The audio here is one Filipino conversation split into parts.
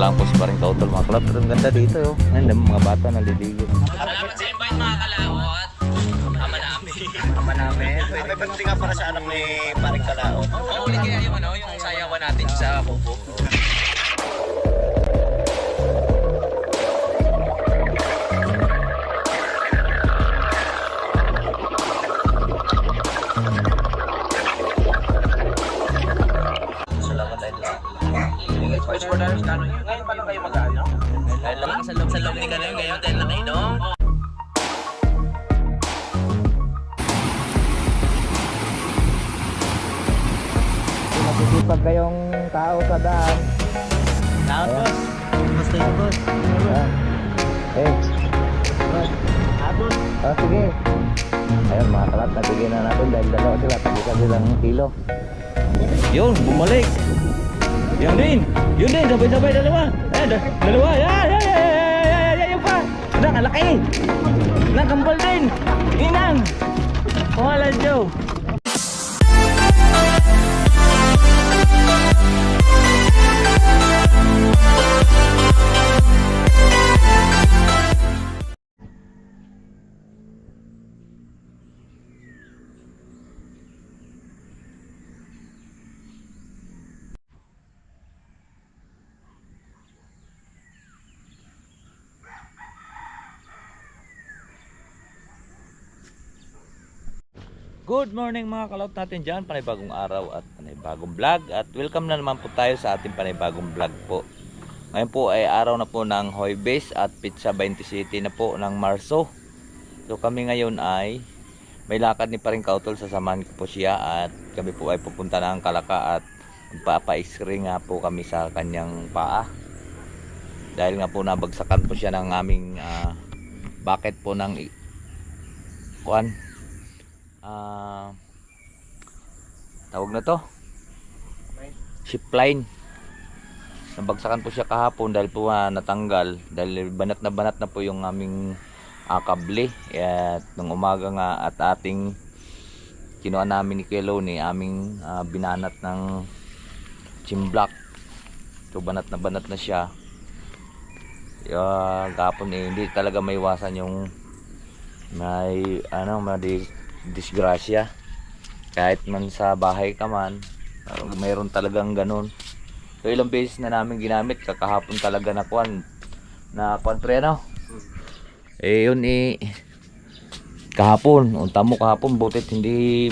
lang po sa paring kautol mga kalot. Pero ang ganda dito yo. Ngayon mga bata naliligo. Salamat sa invite mga kalawot. Ama namin. May pagdating nga para sa anak ni paring Kalaot. Oo, ulit kaya yung yung sayawan natin sa kubo. Salamat tayo lang. First for dollars kano yun? Ngayon pa lang kayo mag-ano? Dahil lang sa loob ni Kanoy ngayon dahil lang kayo, no? Masisipag kayong tao sa daan. Naot, boss. Basta yun, boss. Abot. Sige. Ayun mga kalat, nabigyan na natin dahil dalawa sila. Tagisan silang kilo. Yun, bumalik. Yan din. Yun din, sabay-sabay dalawa. Dalawa. Yan pa. Ang laki. Nakambal din. Inang. Wala, Joe. Good morning mga kalaut natin dyan, panibagong araw at panibagong vlog. At welcome na naman po tayo sa ating panibagong vlog po. Ngayon po ay araw na po ng Huwebes at Pizza 20 City na po ng Marso. So kami ngayon ay may lakad ni paring Kautol, sasamahan ko po siya. At kami po ay pupunta ng Kalaka at magpapa-x-ray nga po kami sa kanyang paa. Dahil nga po nabagsakan po siya ng aming bucket po ng tawag na to ship line. Nabagsakan po siya kahapon dahil po natanggal dahil banat na po yung aming kable. At nung umaga nga at ating kinuha namin ni Keloni, aming binanat ng chimblock. So banat na siya. Kahapon hindi talaga may iwasan yung may disgrasya. Kahit man sa bahay ka man, mayroon talagang ganun. So ilang beses na namin ginamit, kakahapon talaga na pre no. Yun kahapon, unta mo kahapon butit hindi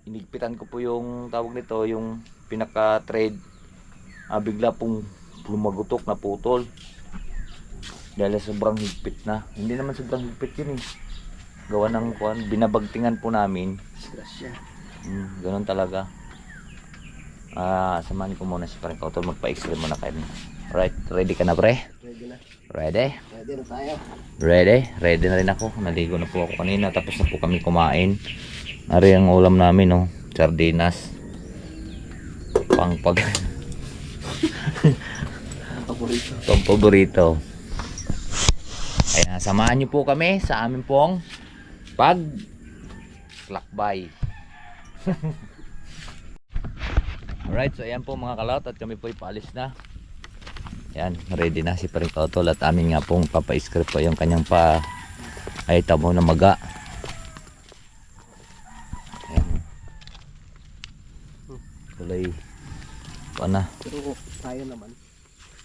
inigpitan ko po yung tawag nito, yung pinaka thread. Bigla pong lumagutok na putol. Dahil sobrang higpit na. Hindi naman sobrang higpit yun gawa ng binabagtingan po namin. Ganun talaga. Samahan ko muna si paring Kautol, magpa-x-ray muna kayo. Alright, ready ka na pre? Ready na. Ready? Ready na tayo. Ready? Ready na rin ako. Naligo na po ako kanina. Tapos na po kami kumain. Ari ang ulam namin, no? Sardinas. Pangpag. Paborito. Ayan, samahan niyo po kami sa amin pong lakbay. Alright, so ayan po mga kalaut at kami po ipaalis na. Ayan, ready na si paring Kautol at amin nga pong papa-script po yung kanyang pa ay tamo na maga. Ayan. Kulay na. Pero tayo naman.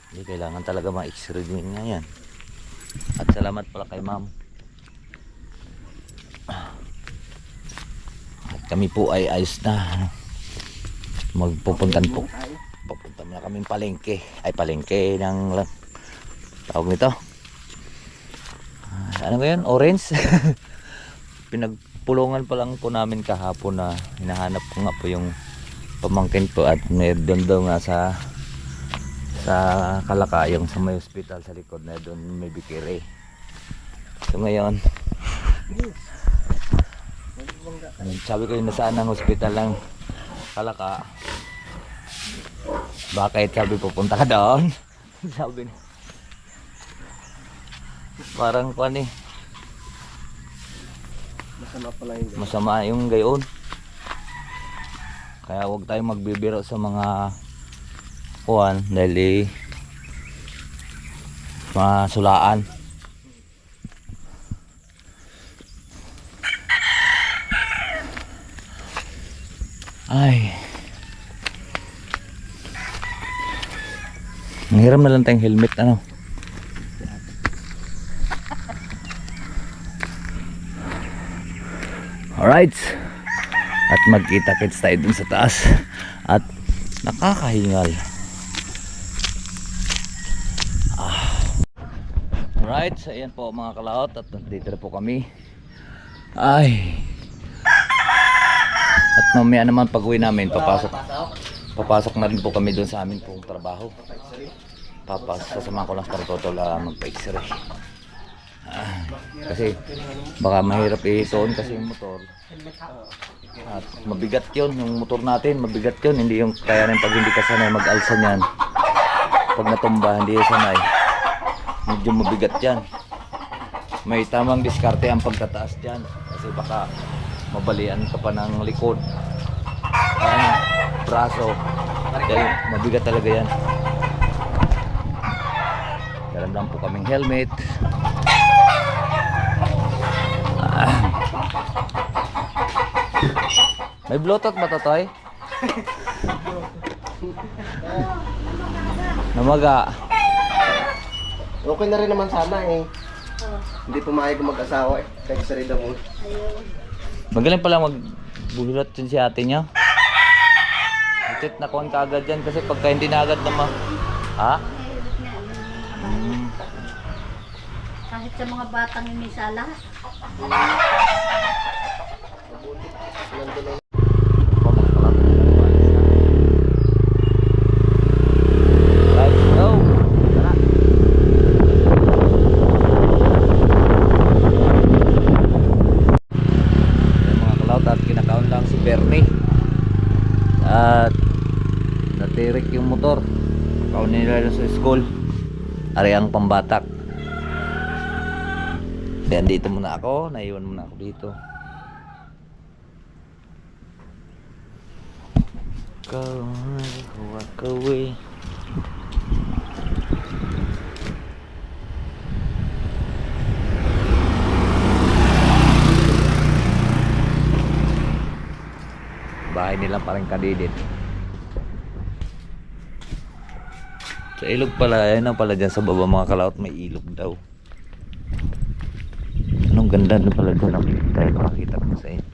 Hindi kailangan talaga ma-x-ray din nga yan. At salamat pala kay ma'am. At kami po ay ayos na. Magpupuntan po. Pupunta na kaming palengke. Ay palengke ng tawag nito. Ano ba yun? Orange? Pinagpulungan pa lang po namin kahapon na hinahanap ko nga po yung pamangkin po. At doon daw nga sa Kalaka, yung sa may hospital sa likod na doon may bikiri. So ngayon sabi ko yung nasaan ang hospital ng Kalaka, bakit sabi pupunta ka doon? Sabi niya parang Masama pala yung masama yung gayon. Kaya huwag tayong magbibiro sa mga kuhan dahil masulaan. Ay. Nanghiram na lang tayong helmet ano. Alright. At magkita-kits tayo dun sa taas. At nakakahingal. Alright, so ayan po mga kalaot. At nandito na po kami. Ay. At mamaya naman pag uwi namin, papasok na rin po kami doon sa amin pong trabaho. Sasamahan ko lang sa totoo magpa-x-ray. Kasi baka mahirap itoon kasi yung motor. At mabigat yun, yung motor natin, mabigat yun. Hindi yung kaya rin pag hindi ka sanay mag-alsa niyan. Pag natumba, hindi sanay. Medyo mabigat yan. May tamang diskarte ang pagtataas dyan. Kasi baka mabalian ka pa ng likod, braso, dahil mabigat talaga yan. Daramdam po kaming helmet. May bluetooth ba Totoy? Namaga. Okay na rin naman sana eh. Hindi pumayag ang mag-asawa eh. Kahit sa rin mo. Magaling pala magbulat yun si ate niya. Itit na kuhan ka agad yan kasi pagka hindi na agad naman. Ha? Kahit sa mga batang inisala. Let's go! Tara! Mga kalaot at kinakaon lang si Bernie. At natirik yung motor. Kaunin nila sa school. Ari ang pambatak. Kaya dito muna ako. Naiwan muna ako dito. Walk away. Bahay nila parang kadidit. Sa ilog pala, ayun na pala dyan sa baba mga kalaot, may ilog daw. Anong ganda na pala doon ang tayo makakita ko sa inyo.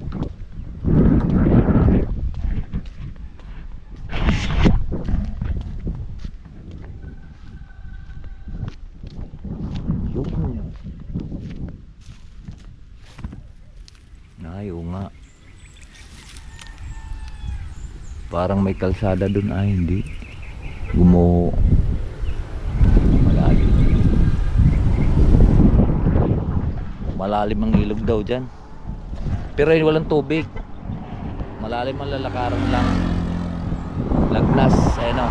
Ay, oo nga. Parang may kalsada doon. Ay, hindi. Gumo. Malalim. Malalim ang ilog daw dyan. Pero ay walang tubig. Malalim ang lalakaran lang. Lagnas. Ayun o.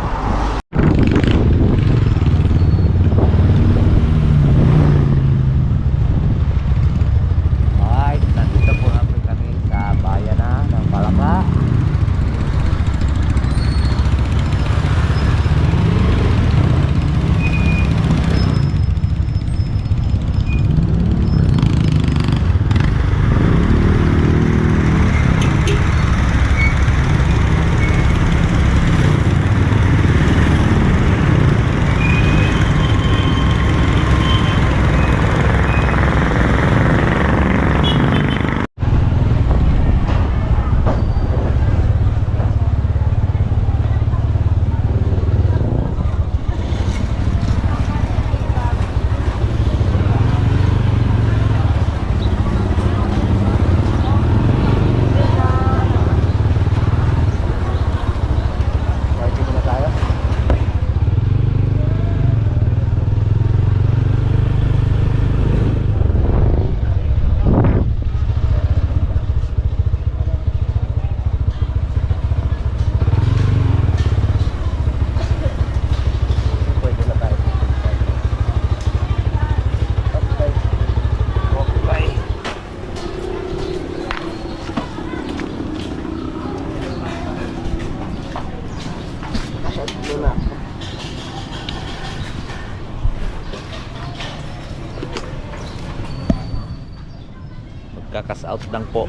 Kakakas out lang po.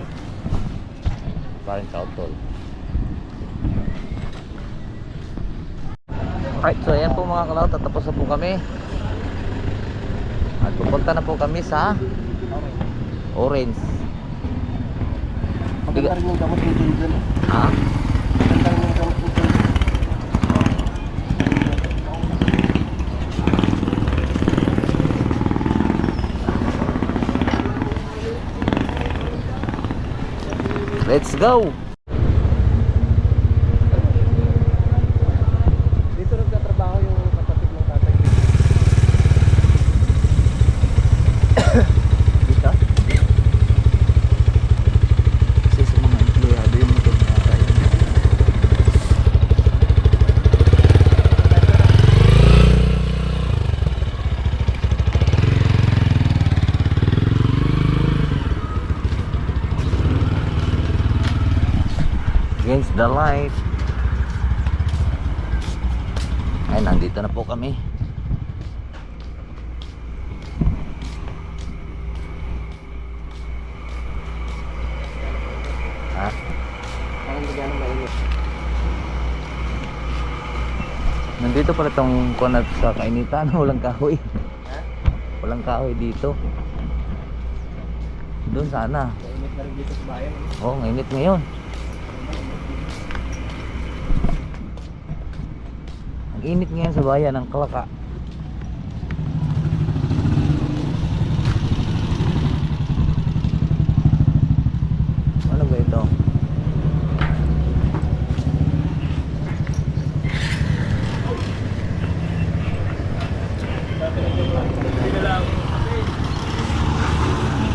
Parang kautol. Alright, so ayan po mga kalaot, tatapos na po kami. At pupunta na po kami sa Orange. Maganda rin yung gamot yung dun. Ha? Maganda rin yung gamot yung dun. Let's go! Dito nagtatrabaho yung kapatid ng tatay. Dito? Kasi sa mga empleyado yung motor na tayo. Against the light. Ay, nandito na po kami. Ha? Parang hindi gano'ng mainit. Nandito pala itong kunat sa kainitan. Walang kahoy. Ha? Walang kahoy dito. Doon sana. Mainit na rin dito sa bayan. Oo, oh, init ngayon. Ang init ngayon sa bayan ng Kalaka. Ano ba ito?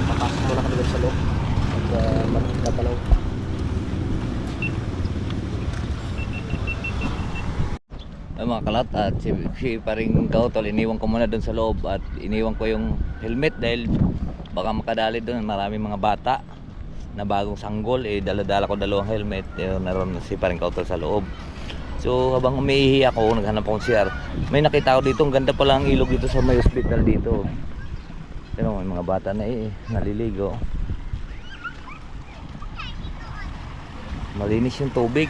Papasok ko lang kami sa loob. At magkatalaw. Ay mga kalat, at si paring kautol, iniwan ko muna doon sa loob at iniwan ko yung helmet dahil baka makadali doon. Maraming mga bata na bagong sanggol, dala-dala ko dalawang helmet. Naroon si paring kautol sa loob. So habang umiihi ako, naghanap akong CR, may nakita ko dito, ang ganda pala ang ilog dito sa may hospital dito. Pero may mga bata na naliligo. Malinis yung tubig.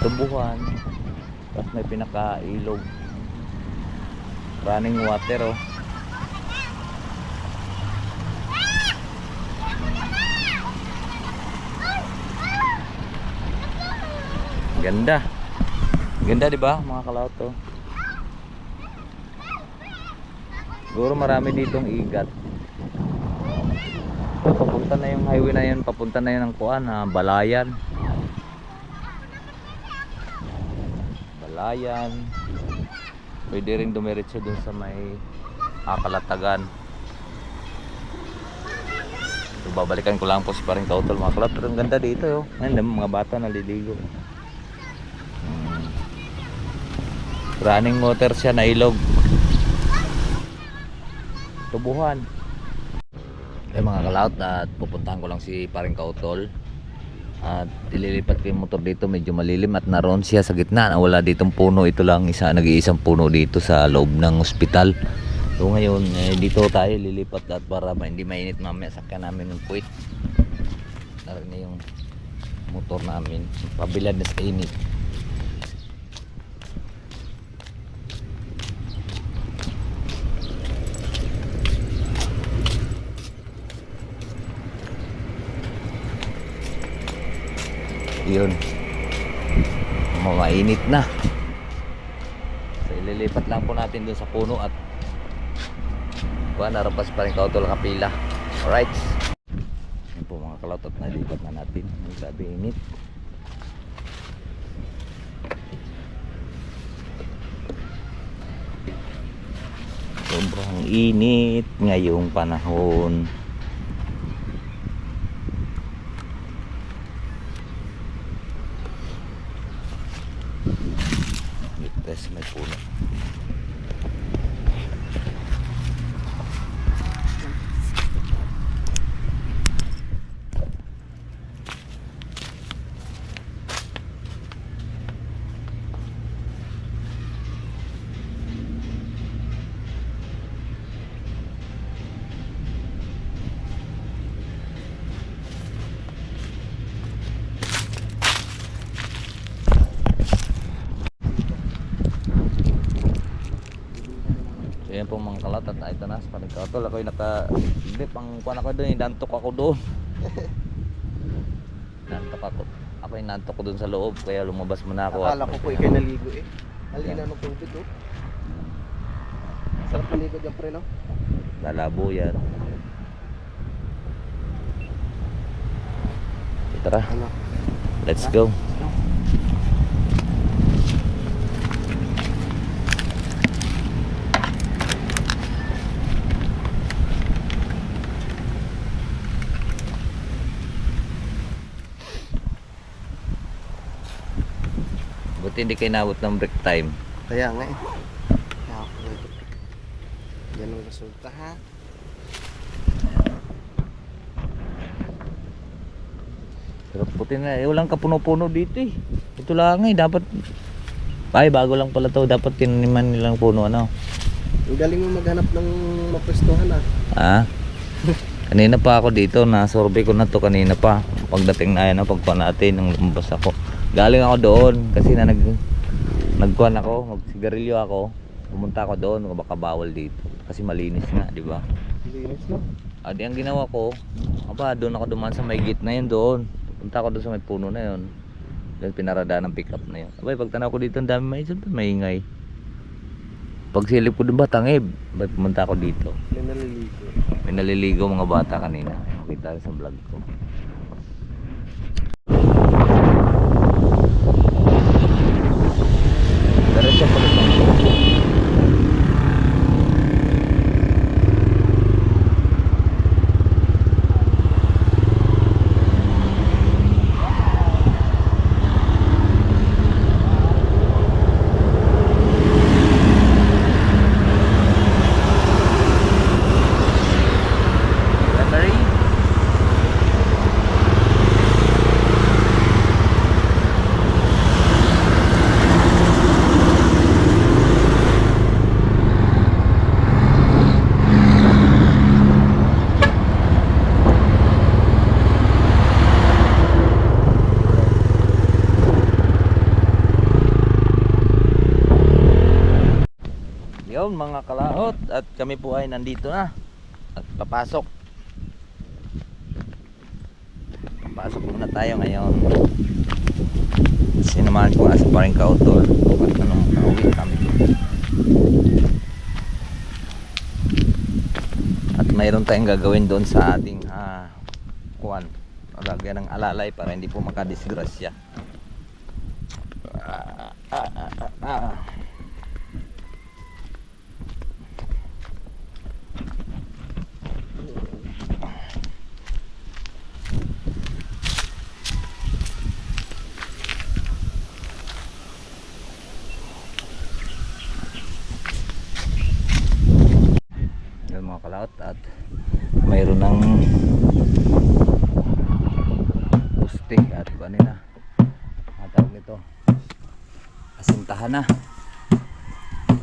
Tubuhan. Tapos may pinaka-ilog. Running water, oh. Ganda. Ganda, di ba, mga kalaot, oh. Siguro marami ditong igat. Papunta na yung highway na yun, papunta na yun ng kuan, Balayan. Balayan. Pwede rin dumiretso dun sa may Kalatagan. So, babalikan ko lang po si paring kautol, mga kalap. Pero ang ganda dito, oh. Ayun, mga bata naliligo. Running water siya na ilog. Tubuhan. Mga kalaot, at pupuntahan ko lang si paring kautol. At ililipat ko yung motor dito, medyo malilim at naroon siya sa gitna. Wala ditong puno, ito lang nag-iisang puno dito sa loob ng ospital. So ngayon, dito tayo lilipat at para hindi mainit mamaya sakyan namin ng puwit. Naroon na yung motor namin, pabilad na sa init. Yun, mainit na. So ililipat lang po natin dun sa puno at narapas pa rin kautol kapila. Alright, yun po mga kalautot, na lipat na natin. Grabe init. Sobrang init ngayong panahon. Test may puno. po mga kalat at ito na sa Panigkautol. Ako'y naka-grip ang kuwan ako doon, inantok ako doon. Nantok ako. Ako'y nantok ko doon sa loob kaya lumabas muna ako. Akala ko po ikay naligo eh. Halina ng tubig oh. Sarap maligo dyan pre no? Lalabo yan. Tara, Ano? let's go. Buti hindi kayo nabot ng break time. Kaya nga eh. Kaya ako nito. Yan ang resulta ha. Pero puti na, walang kapuno-puno dito eh. Ito lang eh, dapat ay bago lang pala to, dapat tinaniman nilang puno ano. Ang galing mo maghanap ng mapwestuhan ah. Ah. Kanina pa ako dito, na-survey ko na to kanina pa. Pagdating na yan, pagkuha natin nung lumabas ako. Galing ako doon kasi na nagkuhan ako, magsigarilyo ako. Pumunta ako doon, baka bawal dito kasi malinis nga, di ba? Linis no? Di ang ginawa ko, doon ako dumaan sa may gate na yun doon. Punta ako doon sa may puno na yun. Doon pinaradaan ng pick up na yun. Abay, pag tanaw ko dito, ang dami maingay. Pag silip ko doon ba, tangib. Abay, pumunta ako dito. May naliligo. May naliligaw mga bata kanina. Makita rin sa vlog ko. Diretso pala sa Memory. Yun mga kalaot, at kami po ay nandito na at papasok muna tayo ngayon. Sinamahan ko nga sa Panigkautol at anong nauwi kami at mayroon tayong gagawin doon sa ating kuwan, lagyan ng alalay para hindi po makadisgrasya. Mga kalaot at mayroon ng poste at kanina tawag nito asintahan na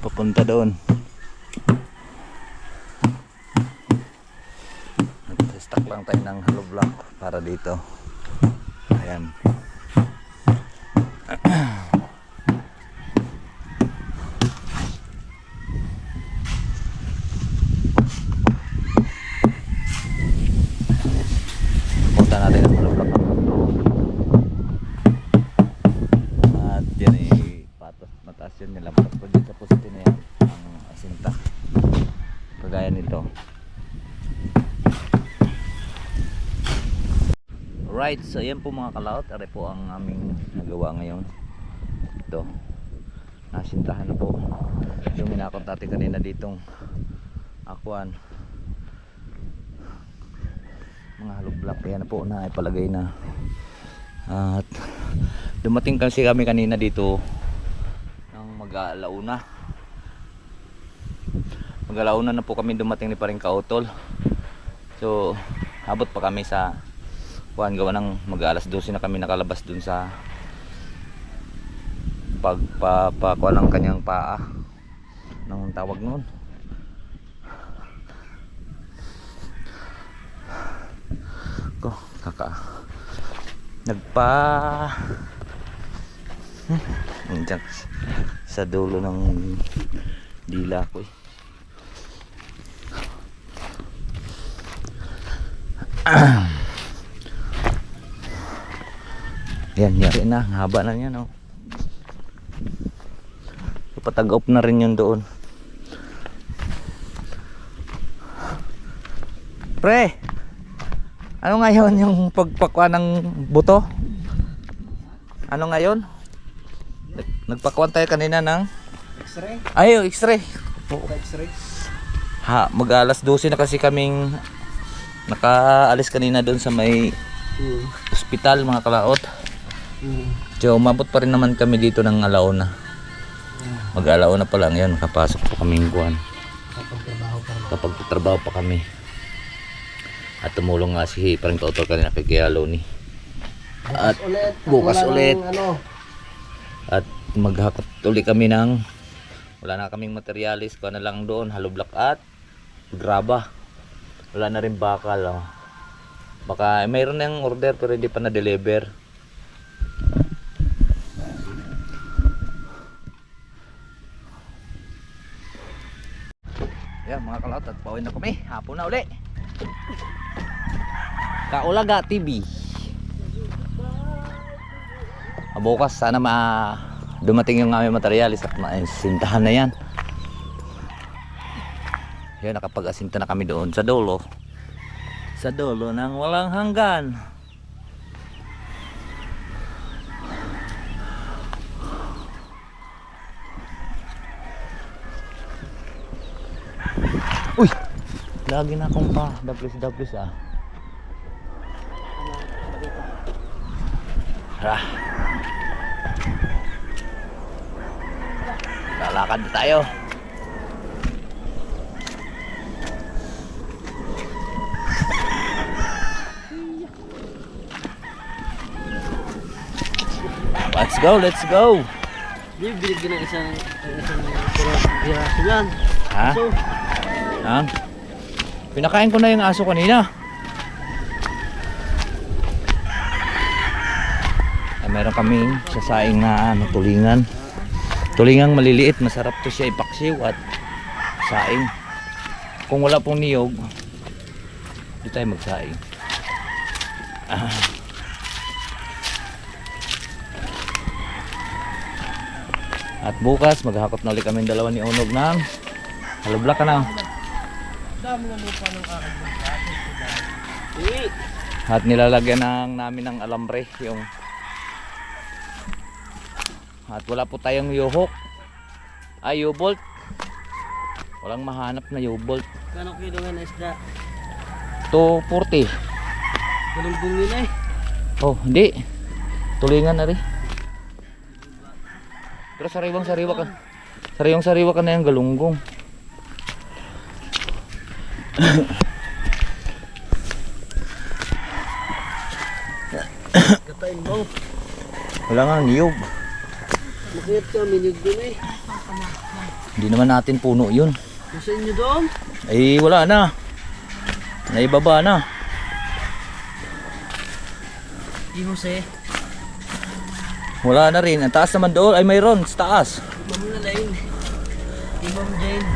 papunta doon. Nag-stack lang tayo ng hollow block para dito. Ayan. Natin ang malabak at yan ay patas mataas yan, nilabas ko dito sa poste na yan ang asinta kagaya nito. Alright, so yan po mga kalaot, ari po ang aming nagawa ngayon. Ito, nasintahan na po yung minakot natin kanina ditong akuan, mga hollow block. Yan po na ipalagay na at dumating kasi kami kanina dito ng mag-alauna na po kami dumating ni Panigkautol. So habot pa kami sa kuan, gawa ng mag-alas 12 na kami nakalabas dun sa pagpapakuan ng kanyang paa ng tawag noon. Nagpa sa dulo ng dila ko Yan, yari na. Haba na yan, oh. Patag-up na rin yun doon. Pre, ano ngayon yung pagpakwa ng buto? Ano ngayon? Nagpakwan tayo kanina ng X-ray? ay, X-ray. X-ray? Ha, mag-alas 12 na kasi kaming nakaalis kanina doon sa may ospital, mga kalaot. So, umabot pa rin naman kami dito ng alauna. Mag-alauna pa lang yan, nakapasok po kaming buwan. Kapag trabaho pa kami. At tumulong nga si parang Totol kanina kay Gayalo ni. At bukas ulit. At maghakot ulit kami ng wala na kaming materialis, kuha na lang doon, haloblak at graba. Wala na rin bakal, oh. Baka mayroon nang order pero hindi pa na-deliver. Yan mga kalaot, at pauwi na kami. Hapon na uli. Kaulaga TV. Bukas sana dumating yung aming materialis at maisintahan na yan. Yan, nakapag-asinta na kami doon sa dulo. Sa dulo ng walang hanggan. Uy! Lagi na akong pa WS ah. Lalakad na tayo. Let's go. Bibili ka ng isang piraso yan. Ha? Ha? Pinakain ko na yung aso kanina. Meron kaming sasaing na tulingan. Tulingang maliliit, masarap to siya ipaksiw at saing. Kung wala pong niyog, di tayo magsaing. At bukas maghakot na ulit kami dalawa ni Onog ng haloblak ka na. Dami na lupa ng akin. At nilalagyan namin ng alambre yung. At wala po tayong U-hook. Ay, U-bolt. Walang mahanap na U-bolt. Kano kilo nga na isda? 240. Galunggong nila eh. Oh, hindi. Tulingan na rin. Pero sariwang-sariwa ka. Sariwang-sariwa ka na yung galunggong. Katayin mo. Wala nga niyog. Makiyat ka, minig doon eh. Hindi naman natin puno yun. Nasa inyo doon? Ay wala na. Naibaba na. Di Jose. Wala na rin. Ang taas naman doon. Ay mayroon. Sa taas. Ma'am na lain. Di Ma'am Jane.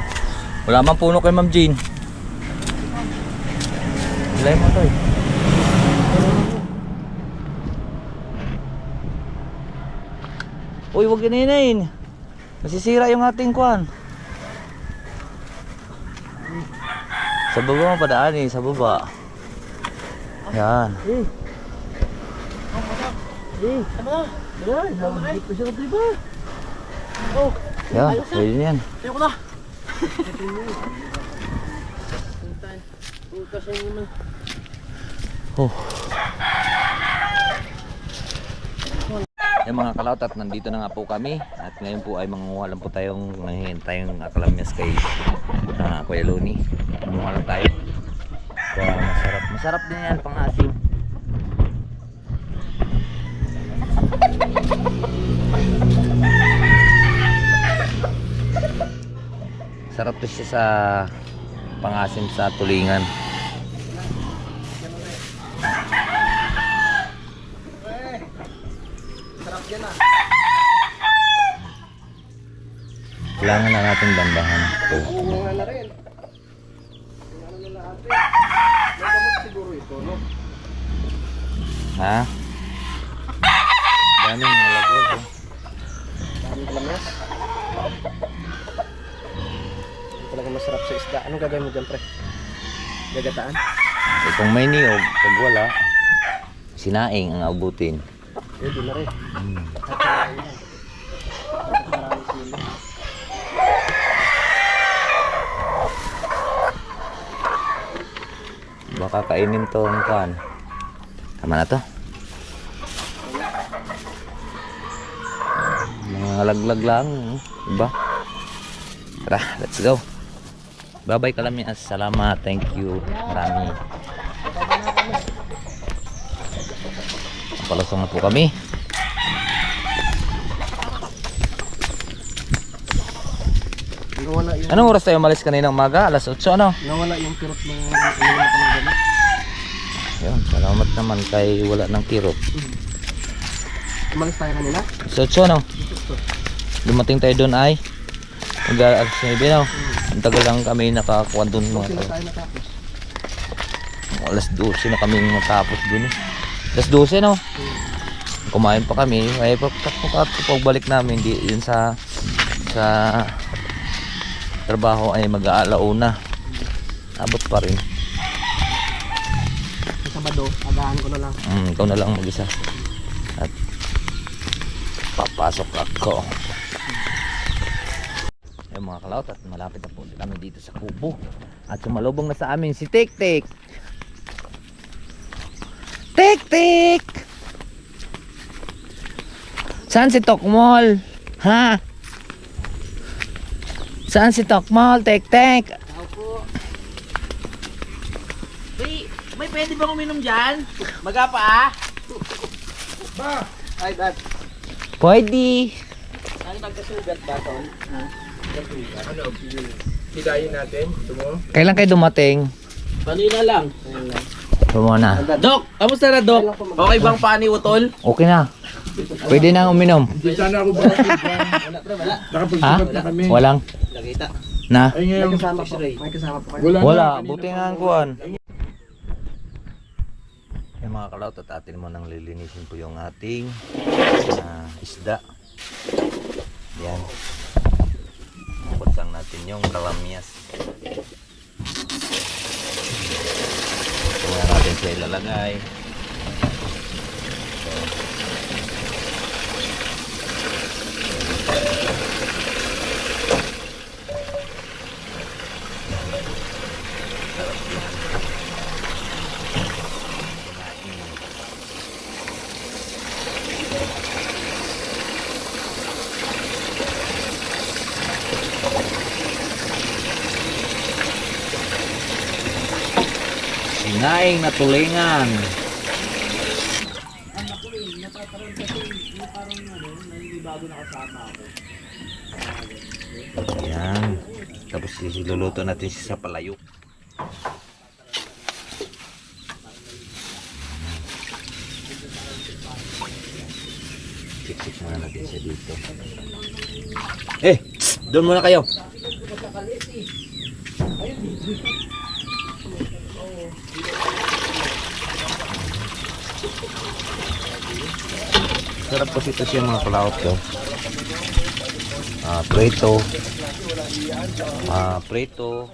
Wala mang puno kay Ma'am Jean. Ilay mo to eh. Uy, huwag ganinin. Masisira yung ating kwan. Sa baba mo padaan eh. Sa baba. Yan. Ano? Ay, nabalik ko siya ng diba? Oh, Yan. Pwede yan. ayoko na. Utas yung muna. Oh. Yung mga kalaot, at nandito na nga po kami. At ngayon po ay mangunguha lang po tayong tayong akalamyas kay Kuya Loni. Mangunguha lang tayo. Kaya masarap. Masarap din yan, pang asim. Sarap to siya sa pangasim sa tulingan. Sarap yan ah. Kailangan na natin bandahan ito. Oo nga na rin. Ano nila ate? May gamot siguro ito, no? Ha? Daming malaglag. Oh. Daming kalamas. Ito talaga masarap sa isda. Anong gagawin mo dyan, pre? Gagataan? Eh, kung may niyog, pag wala, sinaing ang abutin. Pwede na rin. Maraming sili. Baka kainin to ang kan. Tama na to. Mga laglag lang. Diba? Tara, let's go. Bye-bye Kalamias. Salamat. Thank you. Marami. Palusong na po kami. Nawala yung, Anong oras tayo umalis kanina umaga? Alas 8 ano? nawala yung kirot ng gamit. Yun, salamat naman kay wala ng kirot. Umalis tayo kanina? Alas 8 ano? Dumating tayo doon ay alas 9 no? Ang tagal lang kami nakakuha doon mga Sino tao. tayo natapos? Alas 12 na kami matapos doon eh. Alas 12 no? Kumain pa kami. Ay pagbalik namin di yun sa trabaho ay mag-aalauna. Abot pa rin. Sa Sabado, agahan ko na lang. Ikaw na lang mag-isa. At papasok ako. Ayun mga kalaot, at malapit na po kami dito sa kubo. At sumalubong na sa amin si Tik Tik. Tik Tik! Saan si Tokmol? Ha? Saan si Tokmol? Tik Tik! May pwede bang uminom dyan? Magapa ah? Ay, dad. Pwede! Ang nagkasugat ba, Ton? Ano, hilayin natin. Ito mo. Kailan kayo dumating? Kanina lang. Muna. Dok, kamusta na Dok? Okay bang pani utol? Okay na. Pwede na uminom. Hindi sana ako ba? Wala. Nakapagsugat na kami. Walang? Nakita. Na? Ay ngayon, May kasama po kayo. wala na. Wala. Kanina Buti pa nga ang ako. kuhan. Yung mga kalaot at atin mo nang lilinisin po yung ating isda. Yan. Bagsang natin yung kalamias. Tingnan natin siya ilalagay. Sinaing na tulingan. Yan. Tapos iluluto natin siya sa palayok. Check muna natin siya dito. Doon muna kayo. Sarap po ito siya mga kalaot ko. Preto,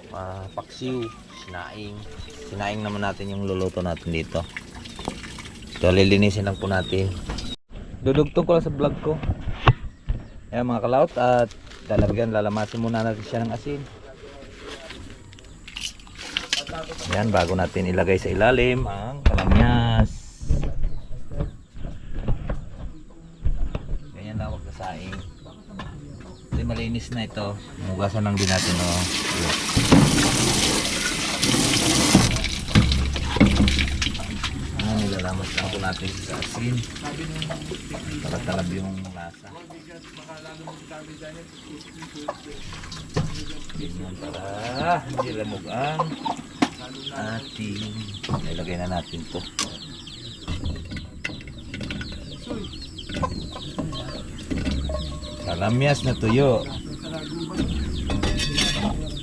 paksiw, sinaing. Sinaing naman natin yung luluto natin dito. So lilinisin lang po natin. Dudugtong ko lang sa vlog ko. Ayan mga kalaot, at lalamasin muna natin siya ng asin. Yan, bago natin ilagay sa ilalim ang kalamias. Ganyan lang, wag kasaing. Kasi malinis na ito. Hugasan lang din natin. Oh. Nilalamas lang po natin sa asin para talab yung lasa. Ganyan para hindi lamog ang ating ilagay na natin to. Kalamias na tuyo.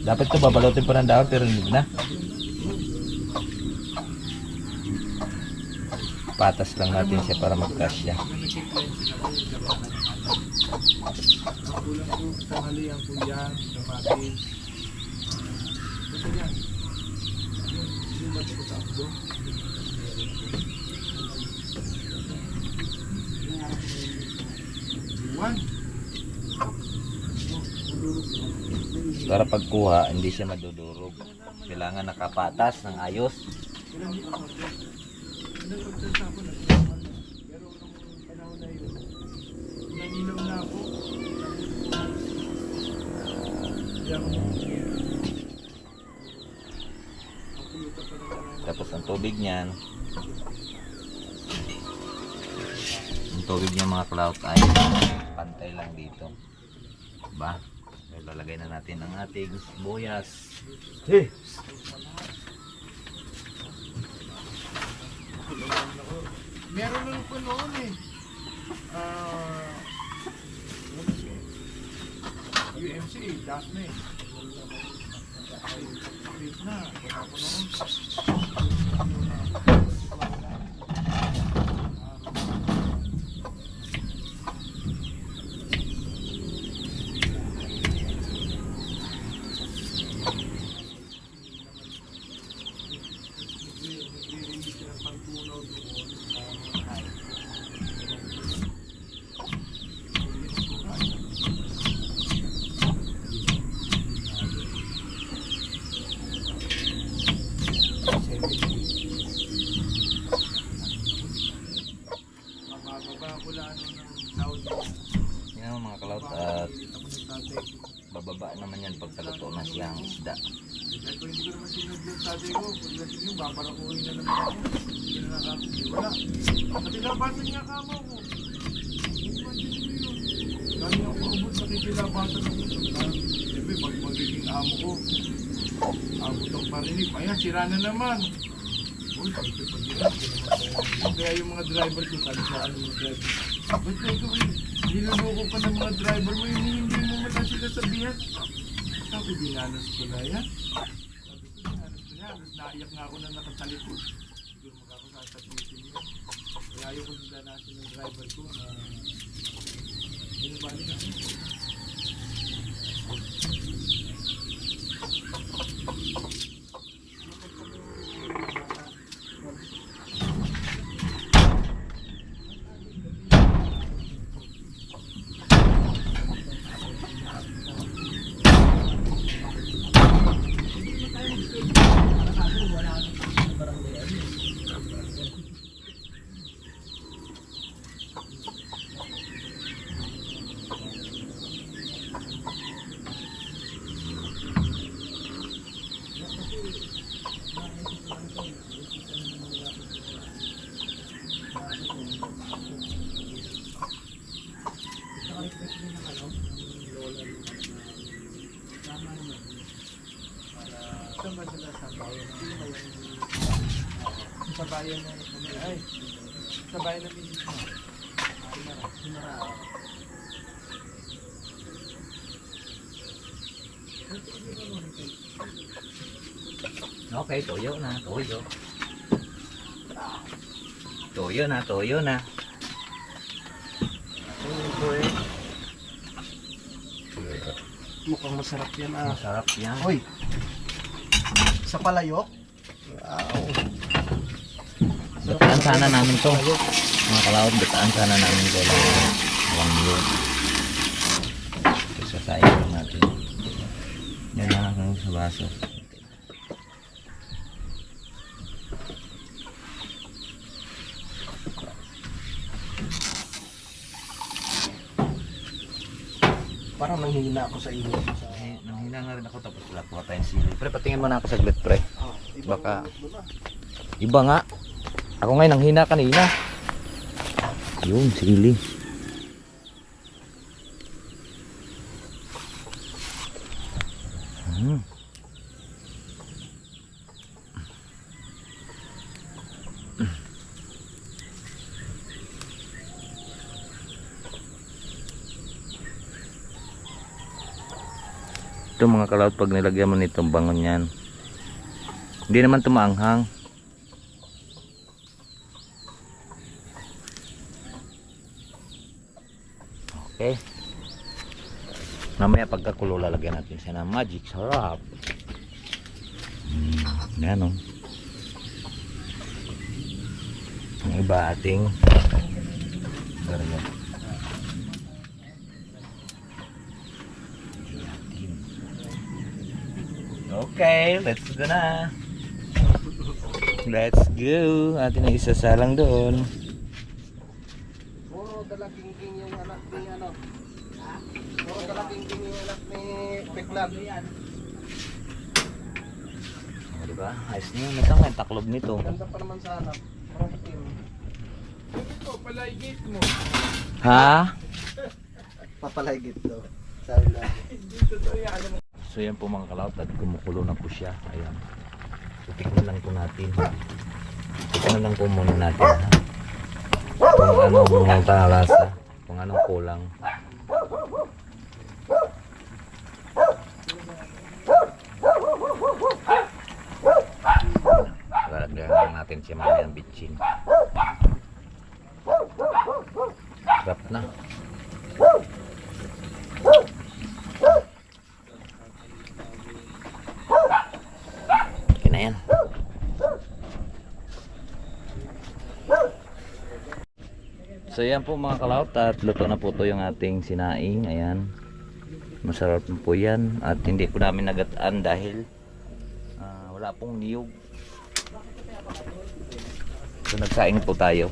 Dapat to babalutin pa ng dahon pero hindi na. Patas lang natin siya para magkasya. Ang kulang po, tanghalian po yan, kamatis. Basta yan. Yung ba't ko takbo? Iwan. Para pagkuha, hindi siya madudurog. Kailangan nakapatas ng ayos. Nanilaw na ako. Tapos ang tubig niyan, mga cloud ay pantay lang dito. Diba? Lalagay na natin ang ating sibuyas. Hey! Meron lang po noon eh. UMC, Daphne. Wait na, baka ko noon. Yan mga cloud at bababa naman yan pag kaluto na siyang isda. Dahil kung hindi ko naman sinod yung tatay ko, pag lasing yun, babarakuhin na naman ako. Hindi na nakakapit. Wala. Nakilabasan niya kamo ko. Dami ako paubot, nakikilabasan ako. Siyempre, pag magiging amo ko, abot ang parinig. Ayan, sira na naman. Uy, pag hirap, kaya yung mga driver ko, sabi sa ano mga driver, ba't na ikaw eh, niluloko ka ng mga driver mo, hindi mo mata sila sabihan. Sabi, dinanas ko na yan. Sabi ko, dinanas ko na yan. Tapos naiyak nga ako na nakatalikod. Siguro makakasasabihin yun. Kaya ayaw ko dinasin ng driver ko na binabali na ako. Saan ba sila sa bayan? Sino ba yung sa bayan na ay sa bayan na misis mo? Sinara. Okay, toyo na, toyo. Toyo na, toyo na. Mukhang masarap yan ah. Masarap yan. Hoy! Sa palayok? Wow! Bataan sana namin to. Mga kalawad, bataan sana namin to. Alam nyo. Sasayang lang natin. Yan na lang sa baso. Parang nanghihina ako sa inyo. Nanghina nga rin ako tapos wala kuha tayong sili. Pre, patingin mo na ako saglit, pre. Baka iba nga. Ako ngayon nanghina kanina. Yun, sili. Ito mga kalawat, pag nilagyan mo nitong bangon yan, hindi naman tumaanghang. Okay. Mamaya pagkakulo lalagyan natin siya ng magic sarap. Yan o. Ang iba ating garlic. Okay, let's go na. Let's go. Atin ang isasalang doon. Puro dalaging yung anak ni ano. Puro dalaging yung anak ni Peklab. O, diba? Ayos na yun. Nasaan kayong taklob nito? Ganda pa naman sa anak. Parang itim. Ito, palaigit mo. Ha? Papaligid to. Sabi na. So yan po mga kalaot at kumukulo na po siya. Ayan. So tignan lang po natin. Tignan lang po muna natin. Ha? Kung anong talasa. Kung anong kulang. Lalagyan lang natin siya mamaya ng bitchin. Sarap na. Okay na yan. So yan po mga kalaot at luto na po to yung ating sinaing. Ayan. Masarap na po yan. At hindi po namin nagataan dahil wala pong niyog. So nagsaing po tayo.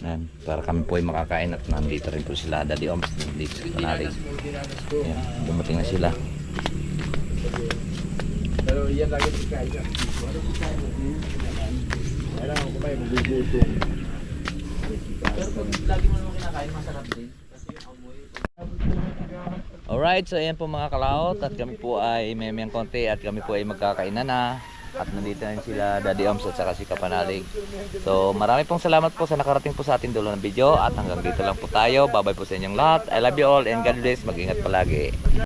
Ayan, para kami po ay makakain at nandito rin po sila Daddy Oms nandito sa Panalig. Ayan, dumating na sila. Pero yan lagi si Kaya. Kailangan ko kayo magugutom. Pero pag lagi mo naman kinakain, masarap din. Kasi yung amoy. Alright, so ayan po mga kalaot at kami po ay may konti at kami po ay magkakainan na. At nandito na sila Daddy Oms at saka si Kapanalig. So marami pong salamat po sa nakarating po sa ating dulo ng video. At hanggang dito lang po tayo. Bye bye po sa inyong lahat. I love you all and God bless. Mag-ingat palagi.